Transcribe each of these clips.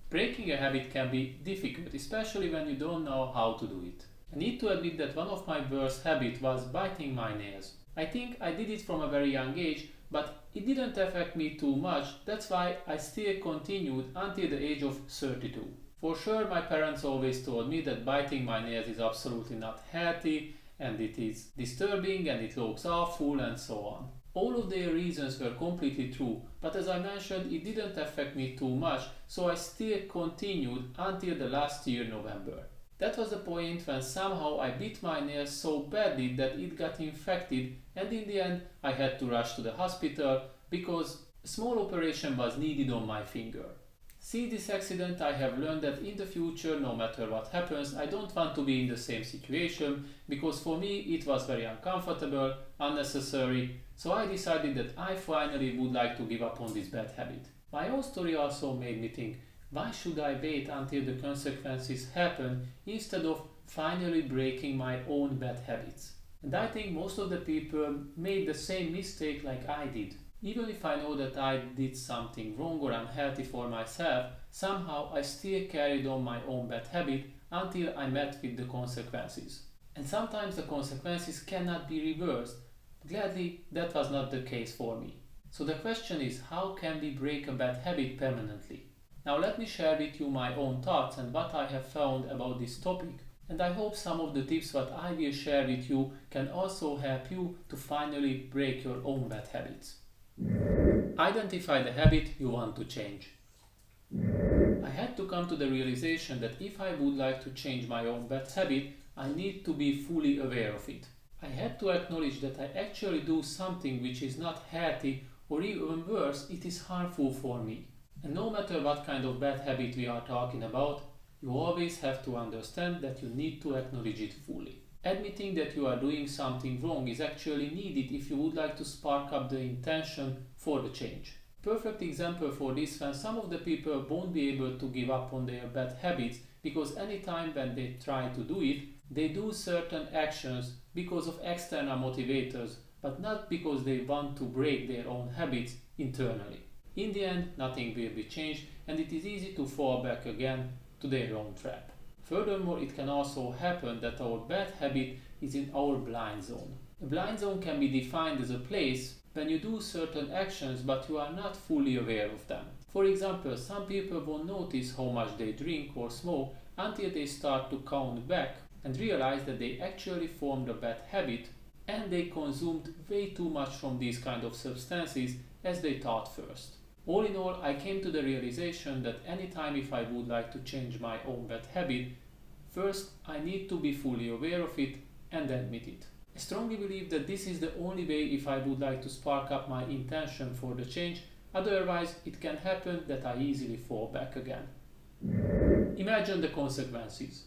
Breaking a habit can be difficult, especially when you don't know how to do it. I need to admit that one of my worst habits was biting my nails. I think I did it from a very young age, but it didn't affect me too much, that's why I still continued until the age of 32. For sure, my parents always told me that biting my nails is absolutely not healthy and it is disturbing and it looks awful and so on. All of their reasons were completely true, but as I mentioned, it didn't affect me too much, so I still continued until the last year November. That was the point when somehow I bit my nail so badly that it got infected, and in the end I had to rush to the hospital because a small operation was needed on my finger. Since this accident, I have learned that in the future, no matter what happens, I don't want to be in the same situation because for me it was very uncomfortable, unnecessary, so I decided that I finally would like to give up on this bad habit. My own story also made me think, why should I wait until the consequences happen instead of finally breaking my own bad habits? And I think most of the people made the same mistake like I did. Even if I know that I did something wrong or unhealthy for myself, somehow I still carried on my own bad habit until I met with the consequences. And sometimes the consequences cannot be reversed. Gladly, that was not the case for me. So the question is, how can we break a bad habit permanently? Now let me share with you my own thoughts and what I have found about this topic. And I hope some of the tips that I will share with you can also help you to finally break your own bad habits. Identify the habit you want to change. I had to come to the realization that if I would like to change my own bad habit, I need to be fully aware of it. I had to acknowledge that I actually do something which is not healthy, or even worse, it is harmful for me. And no matter what kind of bad habit we are talking about, you always have to understand that you need to acknowledge it fully. Admitting that you are doing something wrong is actually needed if you would like to spark up the intention for the change. Perfect example for this when some of the people won't be able to give up on their bad habits because anytime when they try to do it, they do certain actions because of external motivators, but not because they want to break their own habits internally. In the end, nothing will be changed and it is easy to fall back again to their own trap. Furthermore, it can also happen that our bad habit is in our blind zone. A blind zone can be defined as a place when you do certain actions but you are not fully aware of them. For example, some people won't notice how much they drink or smoke until they start to count back and realize that they actually formed a bad habit and they consumed way too much from these kind of substances as they thought first. All in all, I came to the realization that anytime if I would like to change my own bad habit, first I need to be fully aware of it and admit it. I strongly believe that this is the only way if I would like to spark up my intention for the change, otherwise it can happen that I easily fall back again. Imagine the consequences.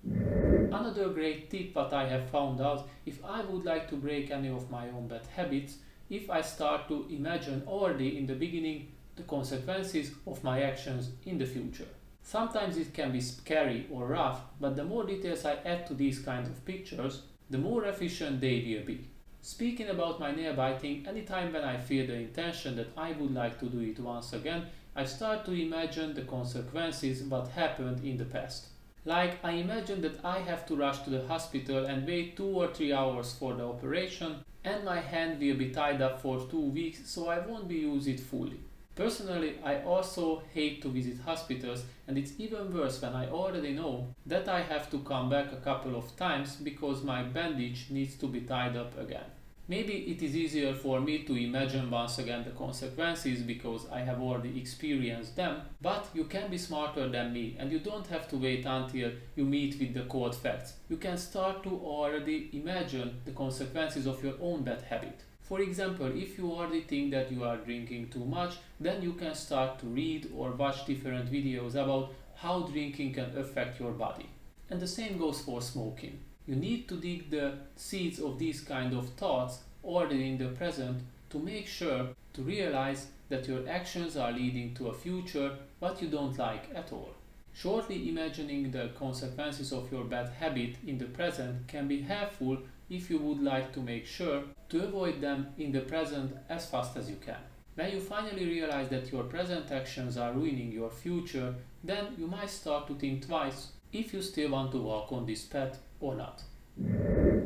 Another great tip that I have found out, if I would like to break any of my own bad habits, if I start to imagine already in the beginning the consequences of my actions in the future. Sometimes it can be scary or rough, but the more details I add to these kinds of pictures, the more efficient they will be. Speaking about my nail biting, anytime when I feel the intention that I would like to do it once again, I start to imagine the consequences what happened in the past. Like I imagine that I have to rush to the hospital and wait 2 or 3 hours for the operation and my hand will be tied up for 2 weeks so I won't be use it fully. Personally, I also hate to visit hospitals and it's even worse when I already know that I have to come back a couple of times because my bandage needs to be tied up again. Maybe it is easier for me to imagine once again the consequences because I have already experienced them, but you can be smarter than me and you don't have to wait until you meet with the cold facts. You can start to already imagine the consequences of your own bad habit. For example, if you already think that you are drinking too much, then you can start to read or watch different videos about how drinking can affect your body. And the same goes for smoking. You need to dig the seeds of these kind of thoughts already in the present to make sure to realize that your actions are leading to a future what you don't like at all. Shortly imagining the consequences of your bad habit in the present can be helpful if you would like to make sure to avoid them in the present as fast as you can. When you finally realize that your present actions are ruining your future, then you might start to think twice if you still want to walk on this path or not.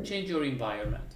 Change your environment.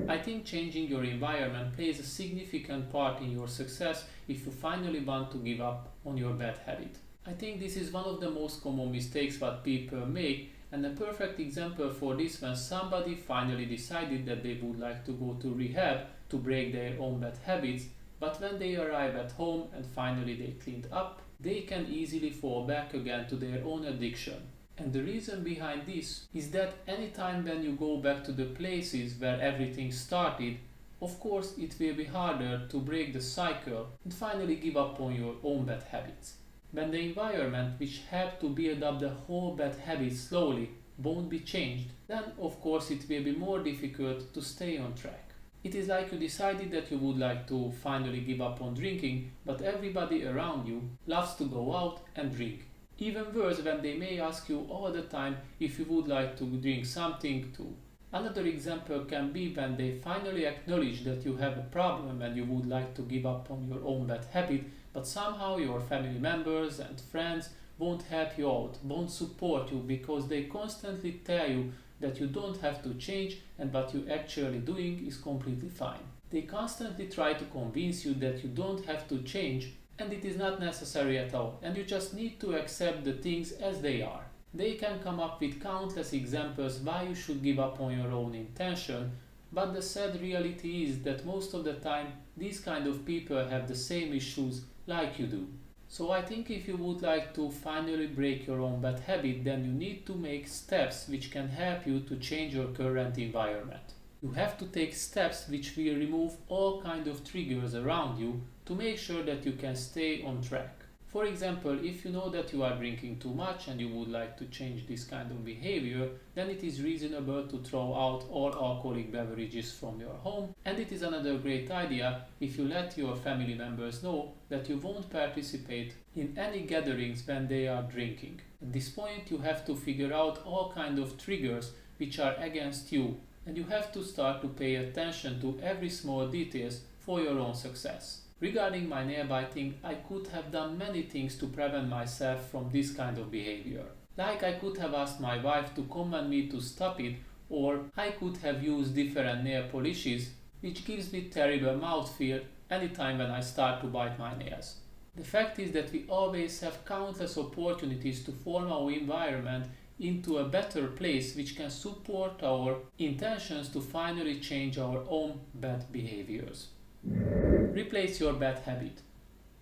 I think changing your environment plays a significant part in your success if you finally want to give up on your bad habit. I think this is one of the most common mistakes that people make, and a perfect example for this when somebody finally decided that they would like to go to rehab to break their own bad habits, but when they arrive at home and finally they cleaned up, they can easily fall back again to their own addiction. And the reason behind this is that anytime when you go back to the places where everything started, of course it will be harder to break the cycle and finally give up on your own bad habits. When the environment which helped to build up the whole bad habits slowly won't be changed, then of course it will be more difficult to stay on track. It is like you decided that you would like to finally give up on drinking, but everybody around you loves to go out and drink. Even worse, when they may ask you all the time if you would like to drink something too. Another example can be when they finally acknowledge that you have a problem and you would like to give up on your own bad habit, but somehow your family members and friends won't help you out, won't support you because they constantly tell you that you don't have to change and what you're actually doing is completely fine. They constantly try to convince you that you don't have to change and it is not necessary at all, and you just need to accept the things as they are. They can come up with countless examples why you should give up on your own intention, but the sad reality is that most of the time these kind of people have the same issues like you do. So I think if you would like to finally break your own bad habit, then you need to make steps which can help you to change your current environment. You have to take steps which will remove all kind of triggers around you to make sure that you can stay on track. For example, if you know that you are drinking too much and you would like to change this kind of behavior, then it is reasonable to throw out all alcoholic beverages from your home, and it is another great idea if you let your family members know that you won't participate in any gatherings when they are drinking. At this point you have to figure out all kind of triggers which are against you, and you have to start to pay attention to every small details for your own success. Regarding my nail biting, I could have done many things to prevent myself from this kind of behavior. Like I could have asked my wife to command me to stop it, or I could have used different nail polishes, which gives me terrible mouthfeel anytime when I start to bite my nails. The fact is that we always have countless opportunities to form our environment into a better place which can support our intentions to finally change our own bad behaviors. Replace your bad habit.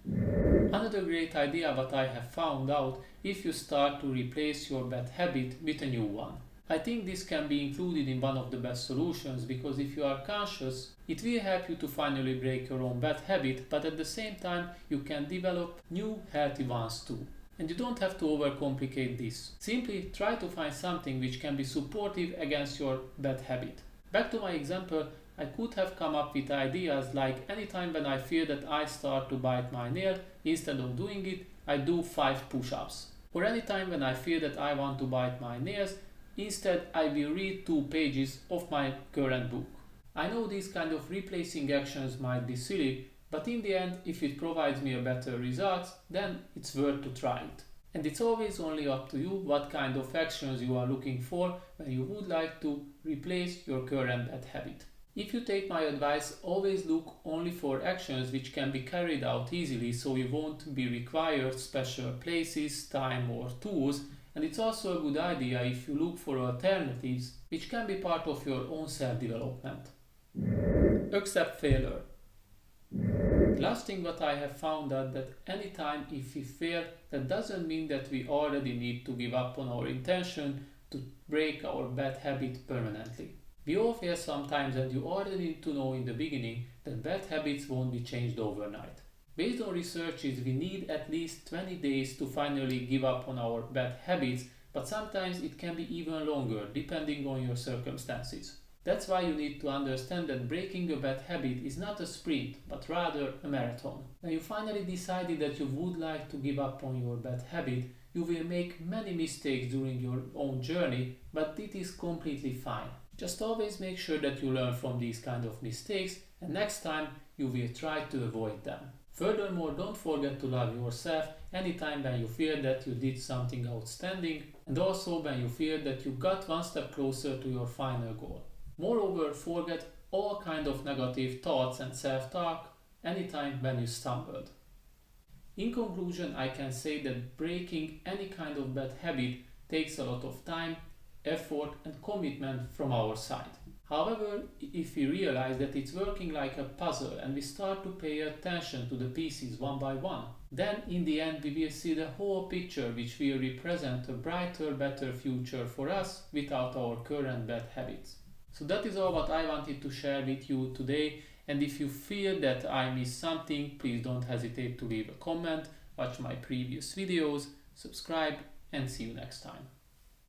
Another great idea that I have found out if you start to replace your bad habit with a new one. I think this can be included in one of the best solutions because if you are conscious, it will help you to finally break your own bad habit, but at the same time you can develop new healthy ones too. And you don't have to overcomplicate this. Simply try to find something which can be supportive against your bad habit. Back to my example, I could have come up with ideas like anytime when I feel that I start to bite my nail, instead of doing it, I do 5 push-ups. Or anytime when I feel that I want to bite my nails, instead I will read 2 pages of my current book. I know these kind of replacing actions might be silly, but in the end, if it provides me a better result, then it's worth to try it. And it's always only up to you what kind of actions you are looking for when you would like to replace your current bad habit. If you take my advice, always look only for actions which can be carried out easily, so you won't be required special places, time or tools, and it's also a good idea if you look for alternatives which can be part of your own self-development. Accept failure. The last thing that I have found out that anytime if we fail, that doesn't mean that we already need to give up on our intention to break our bad habit permanently. We all fail sometimes, and you already need to know in the beginning that bad habits won't be changed overnight. Based on researches, we need at least 20 days to finally give up on our bad habits, but sometimes it can be even longer depending on your circumstances. That's why you need to understand that breaking a bad habit is not a sprint, but rather a marathon. When you finally decided that you would like to give up on your bad habit, you will make many mistakes during your own journey, but it is completely fine. Just always make sure that you learn from these kind of mistakes, and next time you will try to avoid them. Furthermore, don't forget to love yourself anytime when you feel that you did something outstanding, and also when you feel that you got one step closer to your final goal. Moreover, forget all kind of negative thoughts and self-talk anytime when you stumbled. In conclusion, I can say that breaking any kind of bad habit takes a lot of time, effort and commitment from our side. However, if we realize that it's working like a puzzle and we start to pay attention to the pieces one by one, then in the end we will see the whole picture, which will represent a brighter, better future for us without our current bad habits. So that is all what I wanted to share with you today, and if you feel that I missed something, please don't hesitate to leave a comment, watch my previous videos, subscribe, and see you next time.